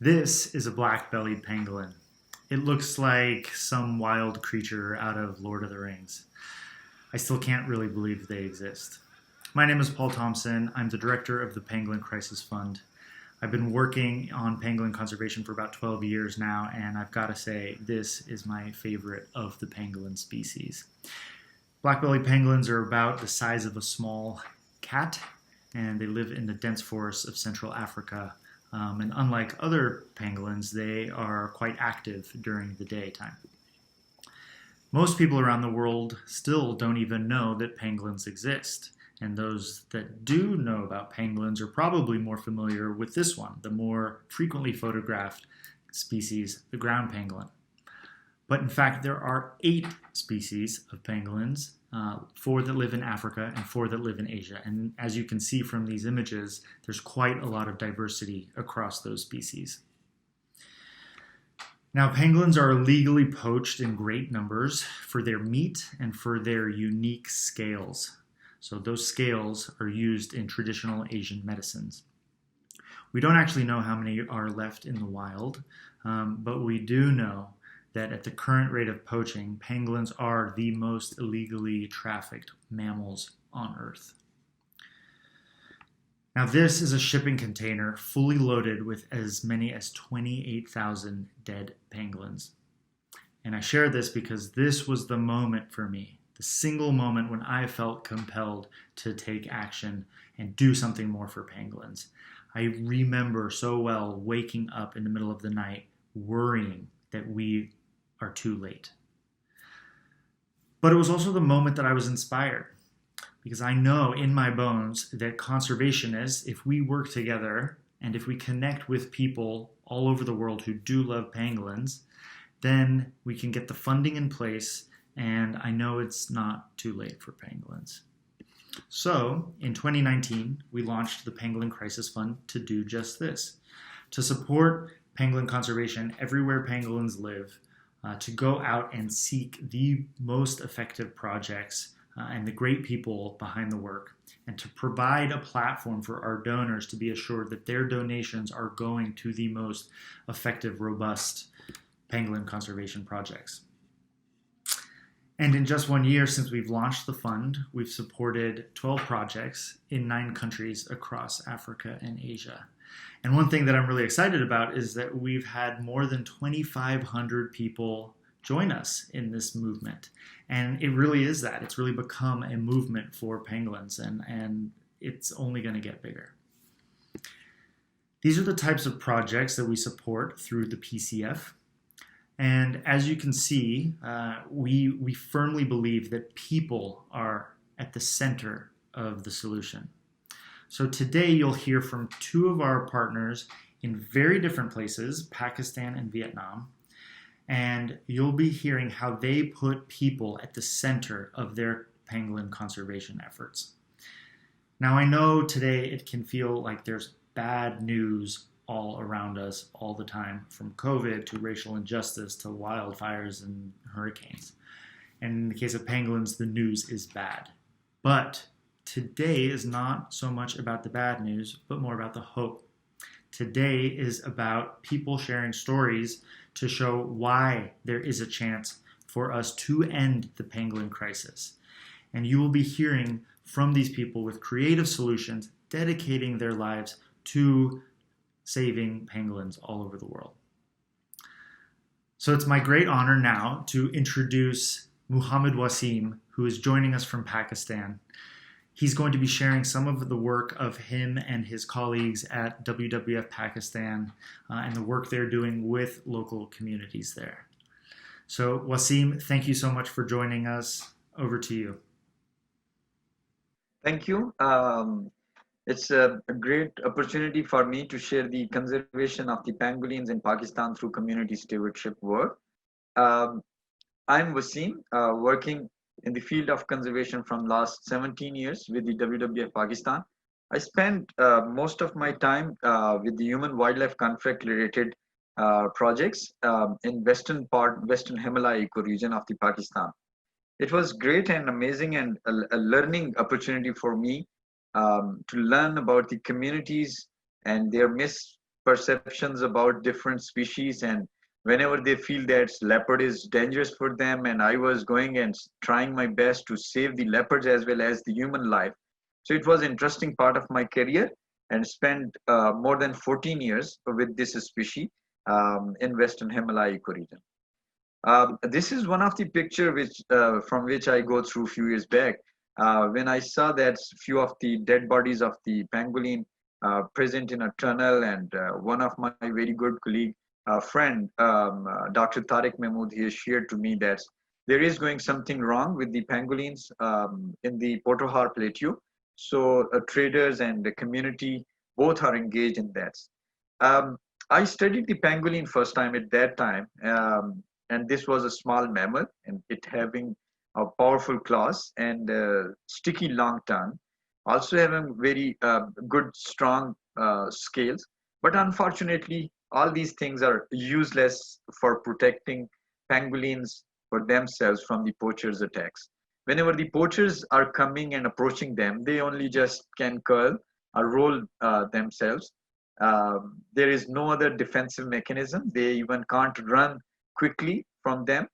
This is a black-bellied pangolin. It looks like some wild creature out of Lord of the Rings. I still can't really believe they exist. My name is Paul Thomson. I'm the director of the Pangolin Crisis Fund. I've been working on pangolin conservation for about 12 years now, and I've got to say, this is my favorite of the pangolin species. Black-bellied pangolins are about the size of a small cat, and they live in the dense forests of Central Africa. And unlike other pangolins, they are quite active during the daytime. Most people around the world still don't even know that pangolins exist. And those that do know about pangolins are probably more familiar with this one, the more frequently photographed species, the ground pangolin. But in fact, there are 8 species of pangolins, 4 that live in Africa and 4 that live in Asia. And as you can see from these images, there's quite a lot of diversity across those species. Now, pangolins are illegally poached in great numbers for their meat and for their unique scales. So those scales are used in traditional Asian medicines. We don't actually know how many are left in the wild, but we do know that at the current rate of poaching, pangolins are the most illegally trafficked mammals on Earth. Now, this is a shipping container fully loaded with as many as 28,000 dead pangolins. And I share this because this was the moment for me, the single moment when I felt compelled to take action and do something more for pangolins. I remember so well waking up in the middle of the night worrying that we are too late. But it was also the moment that I was inspired, because I know in my bones that conservationists, if we work together and if we connect with people all over the world who do love pangolins, then we can get the funding in place, and I know it's not too late for pangolins. So in 2019, we launched the Pangolin Crisis Fund to do just this, to support pangolin conservation everywhere pangolins live, to go out and seek the most effective projects and the great people behind the work, and to provide a platform for our donors to be assured that their donations are going to the most effective, robust pangolin conservation projects. And in just 1 year since we've launched the fund, we've supported 12 projects in 9 countries across Africa and Asia. And one thing that I'm really excited about is that we've had more than 2,500 people join us in this movement. And it really is that. It's really become a movement for pangolins, and it's only going to get bigger. These are the types of projects that we support through the PCF. And as you can see, we firmly believe that people are at the center of the solution. So today you'll hear from 2 of our partners in very different places, Pakistan and Vietnam, and you'll be hearing how they put people at the center of their pangolin conservation efforts. Now, I know today it can feel like there's bad news all around us all the time, from COVID to racial injustice to wildfires and hurricanes. And in the case of pangolins, the news is bad. But today is not so much about the bad news, but more about the hope. Today is about people sharing stories to show why there is a chance for us to end the pangolin crisis. And you will be hearing from these people with creative solutions, dedicating their lives to saving pangolins all over the world. So it's my great honor now to introduce Muhammad Waseem, who is joining us from Pakistan. He's going to be sharing some of the work of him and his colleagues at WWF Pakistan and the work they're doing with local communities there. So Waseem, thank you so much for joining us. Over to you. Thank you. It's a great opportunity for me to share the conservation of the pangolins in Pakistan through community stewardship work. I'm Waseem, working in the field of conservation from last 17 years with the WWF Pakistan. I spent most of my time with the human-wildlife conflict related projects in Western Himalaya ecoregion of the Pakistan. It was great and amazing and a learning opportunity for me to learn about the communities and their perceptions about different species, and whenever they feel that leopard is dangerous for them, and I was going and trying my best to save the leopards as well as the human life. So it was an interesting part of my career, and spent more than 14 years with this species in Western Himalaya ecoregion. This is one of the picture which from which I go through a few years back, when I saw that few of the dead bodies of the pangolin present in a tunnel, and one of my very good colleague, friend, Dr. Tariq Mahmood, he has shared to me that there is going something wrong with the pangolins in the Potohar Plateau. So traders and the community both are engaged in that. Um, I studied the pangolin first time at that time, and this was a small mammal, and it having a powerful claws and sticky long tongue, also having very good strong scales. But unfortunately, all these things are useless for protecting pangolins for themselves from the poachers' attacks. Whenever the poachers are coming and approaching them, they only just can curl or roll themselves. There is no other defensive mechanism. They even can't run quickly from them.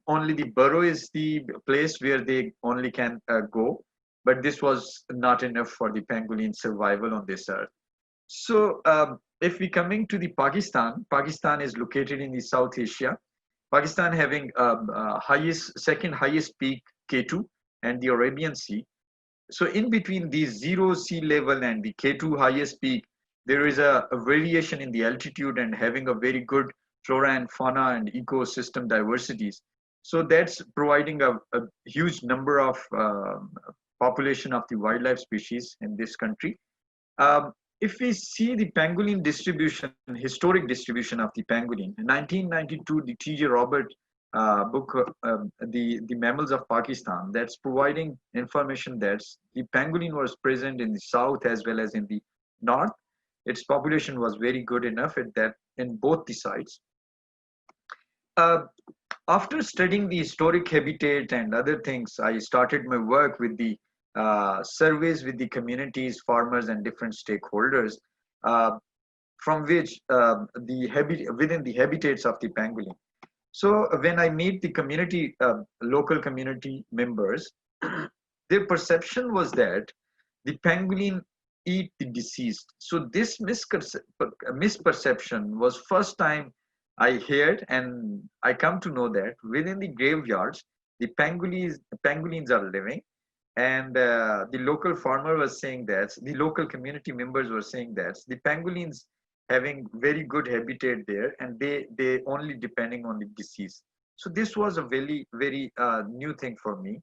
Only the burrow is the place where they only can go. But this was not enough for the pangolin survival on this earth. So if we coming to the Pakistan, Pakistan is located in the South Asia. Pakistan having second highest peak K2 and the Arabian Sea. So in between the zero sea level and the K2 highest peak, there is a variation in the altitude and having a very good flora and fauna and ecosystem diversities. So that's providing a huge number of population of the wildlife species in this country. If we see the pangolin distribution, historic distribution of the pangolin, in 1992, the T.J. Robert book, the Mammals of Pakistan, that's providing information that the pangolin was present in the south as well as in the north. Its population was very good enough at that in both the sides. Uh, After studying the historic habitat and other things, I started my work with the surveys with the communities, farmers, and different stakeholders, uh, from which within the habitats of the pangolin. So when I meet the community, local community members, their perception was that the pangolin eat the deceased. So this misperception was first time I heard, and I come to know that within the graveyards, the pangolins are living, and the local farmer was saying that the local community members were saying that the pangolins having very good habitat there, and they only depending on the disease. So this was a very new thing for me,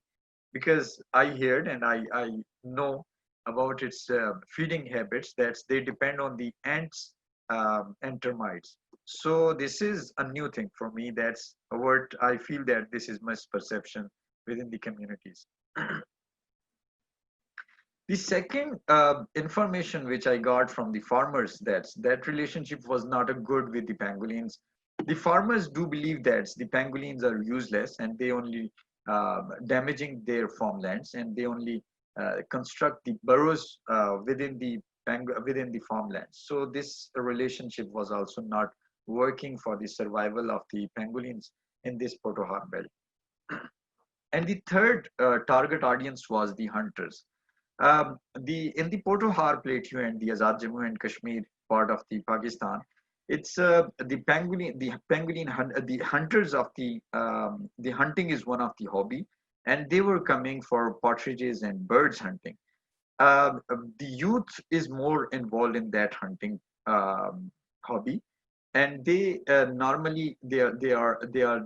because I heard and I know about its feeding habits, that they depend on the ants and termites. So this is a new thing for me. That's what I feel, that this is misperception within the communities. The second information which I got from the farmers, that relationship was not a good with the pangolins. The farmers do believe that the pangolins are useless, and they only damaging their farmlands, and they only construct the burrows within the farmlands. So this relationship was also not working for the survival of the pangolins in this Potohar belt. And the third target audience was the hunters. The in the Potohar Plateau and the Azad Jammu and Kashmir part of the Pakistan, it's the hunters of the hunting is one of the hobby, and they were coming for partridges and birds hunting. The youth is more involved in that hunting hobby, and they normally they are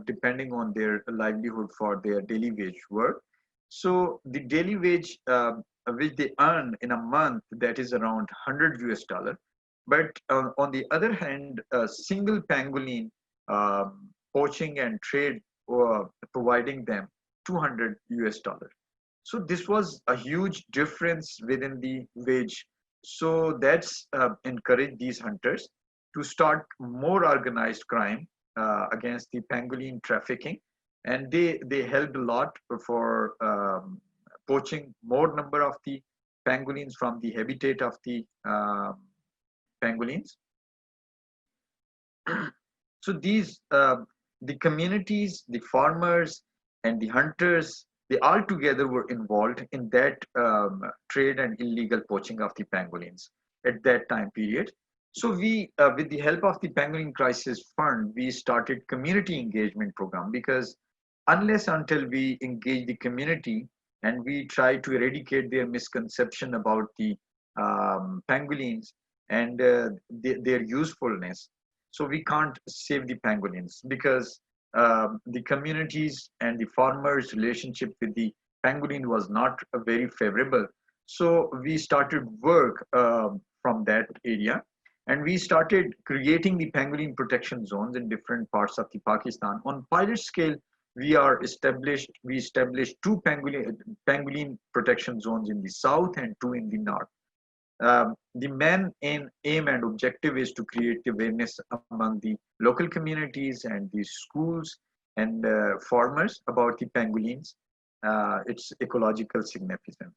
depending on their livelihood for their daily wage work. So the daily wage which they earn in a month, that is around 100 US dollar. But on the other hand, a single pangolin poaching and trade providing them 200 US dollar. So this was a huge difference within the wage. So that's encouraged these hunters to start more organized crime against the pangolin trafficking, and they helped a lot for poaching more number of the pangolins from the habitat of the pangolins. So these, the communities, the farmers, and the hunters, they all together were involved in that trade and illegal poaching of the pangolins at that time period. So we, with the help of the Pangolin Crisis Fund, we started community engagement program, because unless until we engage the community and we try to eradicate their misconception about the pangolins and their usefulness, so we can't save the pangolins, because the communities and the farmers relationship with the pangolin was not very favorable. So we started work from that area, and we started creating the pangolin protection zones in different parts of the Pakistan. On pilot scale, we established two pangolin protection zones in the south and two in the north. The main aim and objective is to create awareness among the local communities and the schools and farmers about the pangolins, its ecological significance.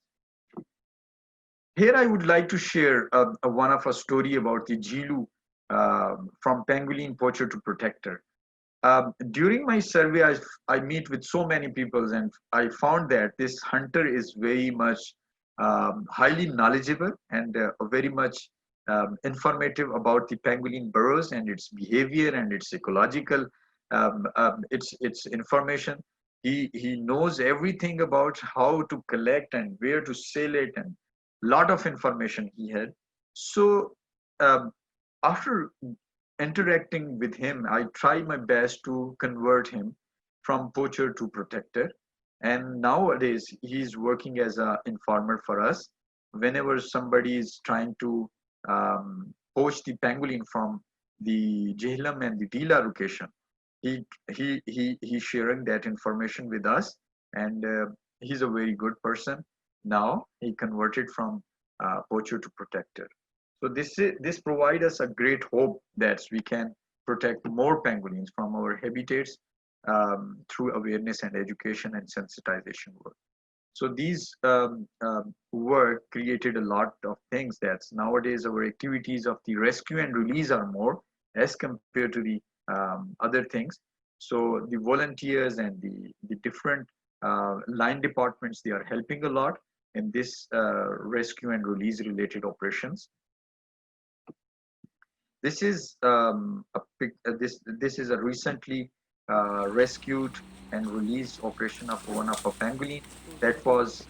Here I would like to share one of a story about the Jilu, from pangolin poacher to protector. During my survey, I meet with so many people, and I found that this hunter is very much highly knowledgeable and very much informative about the pangolin burrows and its behavior and its ecological its information. He knows everything about how to collect and where to sell it, and lot of information he had. So um, after interacting with him, I tried my best to convert him from poacher to protector. And nowadays, he's working as an informer for us. Whenever somebody is trying to poach the pangolin from the Jhelum and the Dila location, he's sharing that information with us, and he's a very good person. Now he converted from poacher to protector. So this provides us a great hope that we can protect more pangolins from our habitats through awareness and education and sensitization work. So these work created a lot of things that nowadays our activities of the rescue and release are more as compared to the other things. So the volunteers and the different line departments, they are helping a lot in this rescue and release related operations. This is this is a recently rescued and released operation of one of a pangolin that was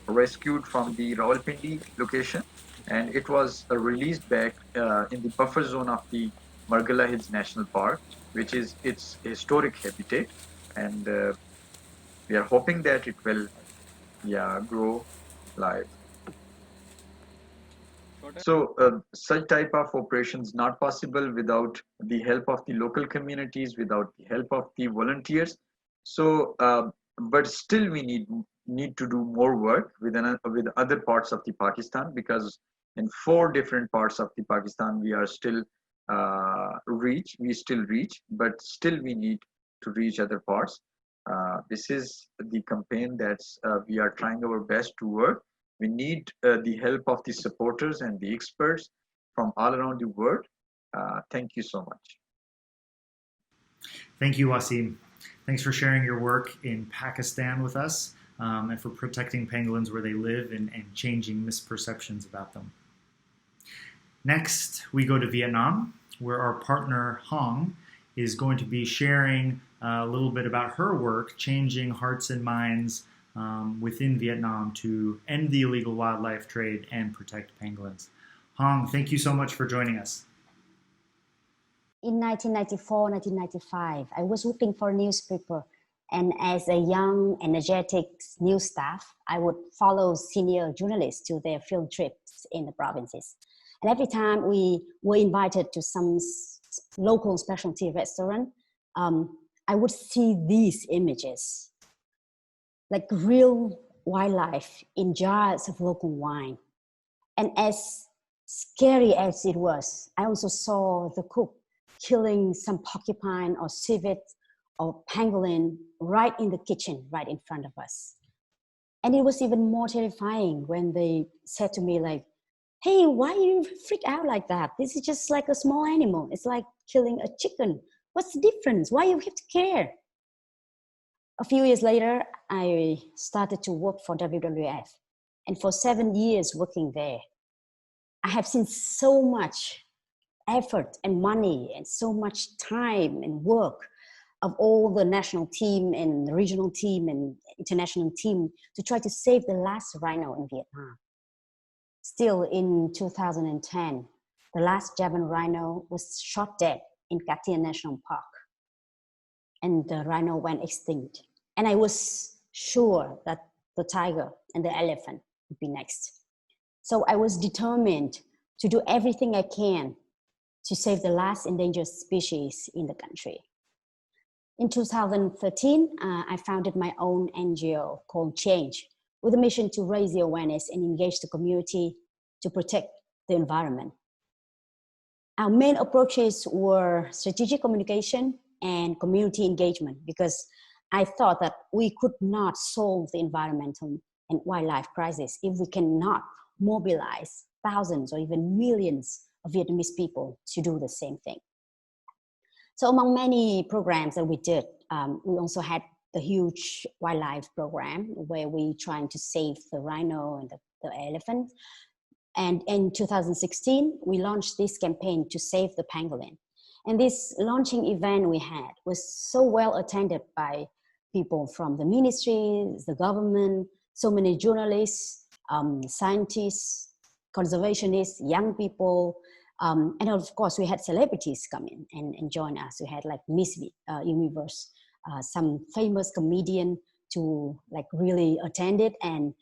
rescued from the Rawalpindi location, and it was released back in the buffer zone of the Margala Hills National Park, which is its historic habitat, and we are hoping that it will, yeah, grow live. So such type of operations not possible without the help of the local communities, without the help of the volunteers. So, but still we need to do more work with other parts of the Pakistan, because in 4 different parts of the Pakistan we are still we still reach, but still we need to reach other parts. This is the campaign that's we are trying our best to work. We need the help of the supporters and the experts from all around the world. Thank you so much. Thank you, Waseem. Thanks for sharing your work in Pakistan with us, and for protecting pangolins where they live and changing misperceptions about them. Next, we go to Vietnam, where our partner Hoang is going to be sharing a little bit about her work changing hearts and minds within Vietnam to end the illegal wildlife trade and protect pangolins. Hoang, thank you so much for joining us. In 1994, 1995, I was working for a newspaper, and as a young, energetic news staff, I would follow senior journalists to their field trips in the provinces. And every time we were invited to some local specialty restaurant, I would see these images, like real wildlife in jars of local wine. And as scary as it was, I also saw the cook killing some porcupine or civet or pangolin right in the kitchen, right in front of us. And it was even more terrifying when they said to me, like, hey, why you freak out like that? This is just like a small animal. It's like killing a chicken. What's the difference? Why you have to care? A few years later, I started to work for WWF. And for 7 years working there, I have seen so much effort and money and so much time and work of all the national team and the regional team and international team to try to save the last rhino in Vietnam. Still in 2010, the last Javan rhino was shot dead in Katia National Park. And the rhino went extinct. And I was sure that the tiger and the elephant would be next. So I was determined to do everything I can to save the last endangered species in the country. In 2013, I founded my own NGO called Change, with a mission to raise the awareness and engage the community to protect the environment. Our main approaches were strategic communication and community engagement, because I thought that we could not solve the environmental and wildlife crisis if we cannot mobilize thousands or even millions of Vietnamese people to do the same thing. So among many programs that we did, we also had the huge wildlife program where we trying to save the rhino and the elephant. And in 2016, we launched this campaign to save the pangolin. And this launching event we had was so well attended by people from the ministries, the government, so many journalists, scientists, conservationists, young people, and of course we had celebrities come in and join us. We had like Miss Universe, some famous comedian to like really attend it and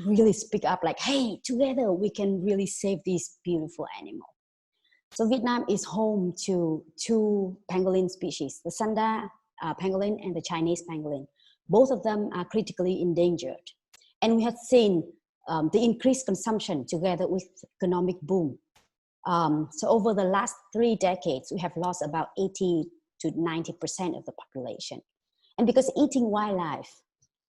really speak up like, hey, together we can really save this beautiful animal. So Vietnam is home to two pangolin species, the Sanda pangolin and the Chinese pangolin. Both of them are critically endangered. And we have seen the increased consumption together with economic boom. So over the last 3 decades, we have lost about 80 to 90% of the population. And because eating wildlife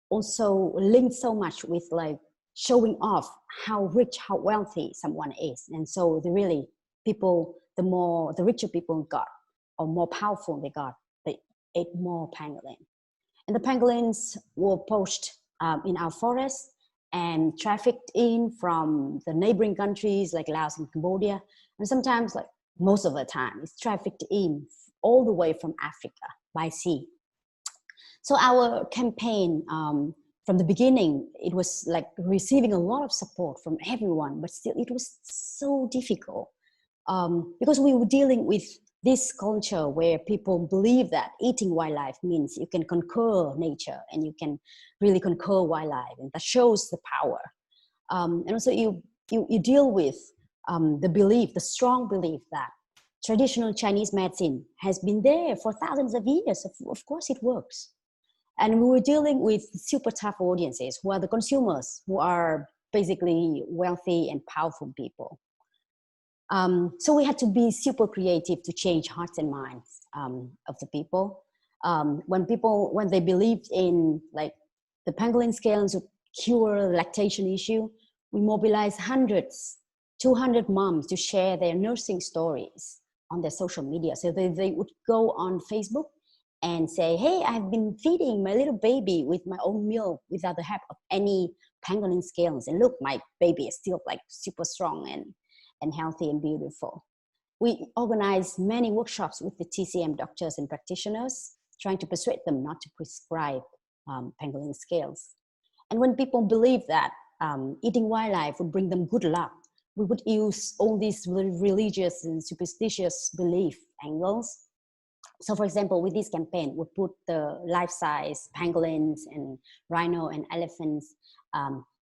also linked so much with like showing off how rich, how wealthy someone is. And so the richer people got, or more powerful they got, they ate more pangolin. And the pangolins were poached in our forests and trafficked in from the neighboring countries like Laos and Cambodia. And sometimes, like most of the time, it's trafficked in all the way from Africa by sea. So our campaign, from the beginning, it was like receiving a lot of support from everyone, but still it was so difficult because we were dealing with this culture where people believe that eating wildlife means you can conquer nature and you can really conquer wildlife, and that shows the power. And also you deal with the strong belief that traditional Chinese medicine has been there for thousands of years. Of course it works. And we were dealing with super tough audiences who are the consumers, who are basically wealthy and powerful people. So we had to be super creative to change hearts and minds of the people. When they believed in like the pangolin scales would cure lactation issue, we mobilized 200 moms to share their nursing stories on their social media. So they would go on Facebook and say, hey, I've been feeding my little baby with my own milk without the help of any pangolin scales. And look, my baby is still like super strong and healthy and beautiful. We organized many workshops with the TCM doctors and practitioners, trying to persuade them not to prescribe pangolin scales. And when people believe that eating wildlife would bring them good luck, we would use all these religious and superstitious belief angles. So for example, with this campaign, we put the life-size pangolins and rhino and elephants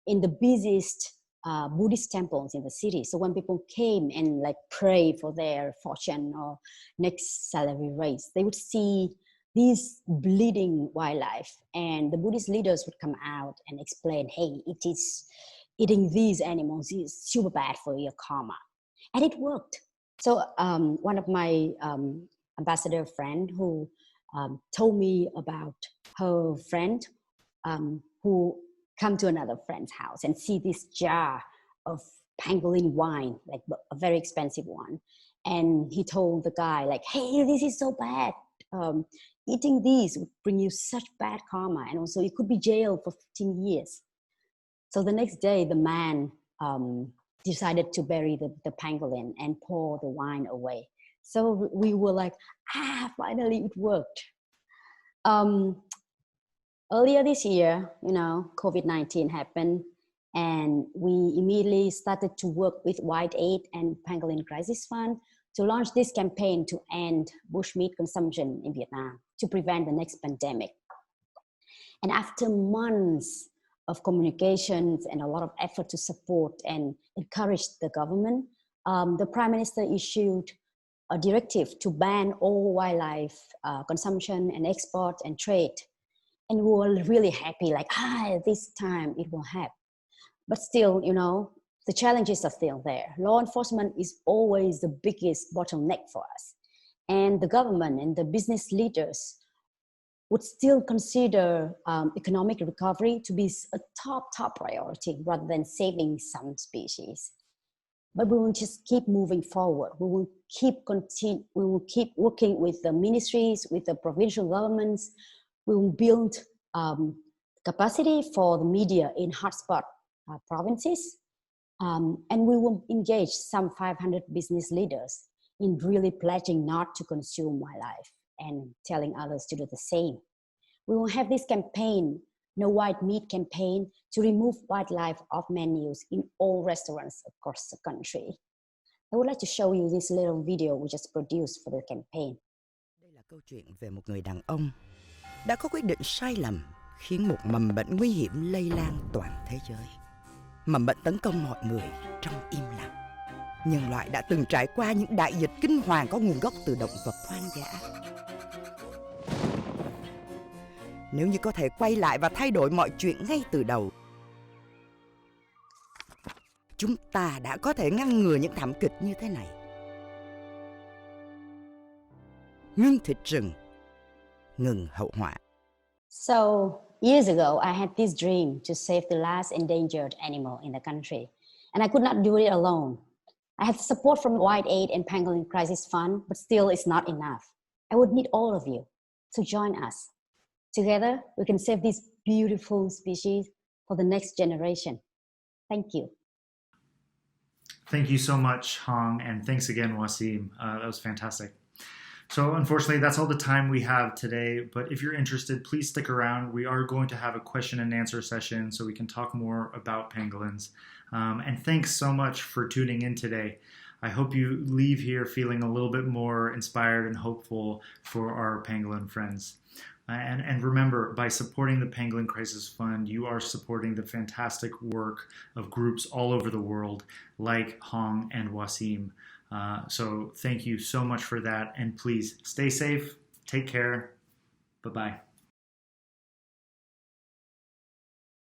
in the busiest Buddhist temples in the city. So when people came and like pray for their fortune or next salary raise, they would see these bleeding wildlife, and the Buddhist leaders would come out and explain, hey, eating these animals is super bad for your karma. And it worked. So one of my ambassador friend who told me about her friend who come to another friend's house and see this jar of pangolin wine, like a very expensive one. And he told the guy, like, hey, this is so bad. Eating these would bring you such bad karma. And also you could be jailed for 15 years. So the next day, the man decided to bury the pangolin and pour the wine away. So we were like, finally it worked. Earlier this year, COVID-19 happened, and we immediately started to work with WCN and Pangolin Crisis Fund to launch this campaign to end bushmeat consumption in Vietnam to prevent the next pandemic. And after months of communications and a lot of effort to support and encourage the government, the Prime Minister issued a directive to ban all wildlife consumption and export and trade. And we were really happy, like, this time it will happen. But still, the challenges are still there. Law enforcement is always the biggest bottleneck for us. And the government and the business leaders would still consider economic recovery to be a top priority rather than saving some species. But we will just keep moving forward. We will keep working with the ministries, with the provincial governments. We will build capacity for the media in hotspot provinces. And we will engage some 500 business leaders in really pledging not to consume wildlife and telling others to do the same. We will have this campaign, No White Meat campaign, to remove wildlife off menus in all restaurants across the country. I would like to show you this little video we just produced for the campaign. Đây là câu chuyện về một người đàn ông đã có quyết định sai lầm khiến một mầm bệnh nguy hiểm lây lan toàn thế giới. Mầm bệnh tấn công mọi người trong im lặng. Nhân loại đã từng trải qua những đại dịch kinh hoàng có nguồn gốc từ động vật hoang dã. Nếu như có thể quay lại và thay đổi mọi chuyện ngay từ đầu, chúng ta đã có thể ngăn ngừa những thảm kịch như thế này. Ngưng thịt rừng, ngừng hậu họa. So years ago, I had this dream to save the last endangered animal in the country, and I could not do it alone. I had support from WCN and Pangolin Crisis Fund, but still it's not enough. I would need all of you to join us. Together, we can save these beautiful species for the next generation. Thank you. Thank you so much, Hoang, and thanks again, Waseem. That was fantastic. So unfortunately, that's all the time we have today, but if you're interested, please stick around. We are going to have a question and answer session so we can talk more about pangolins. And thanks so much for tuning in today. I hope you leave here feeling a little bit more inspired and hopeful for our pangolin friends. And remember, by supporting the Pangolin Crisis Fund, you are supporting the fantastic work of groups all over the world, like Hoang and Waseem. So thank you so much for that. And please stay safe, take care. Bye-bye.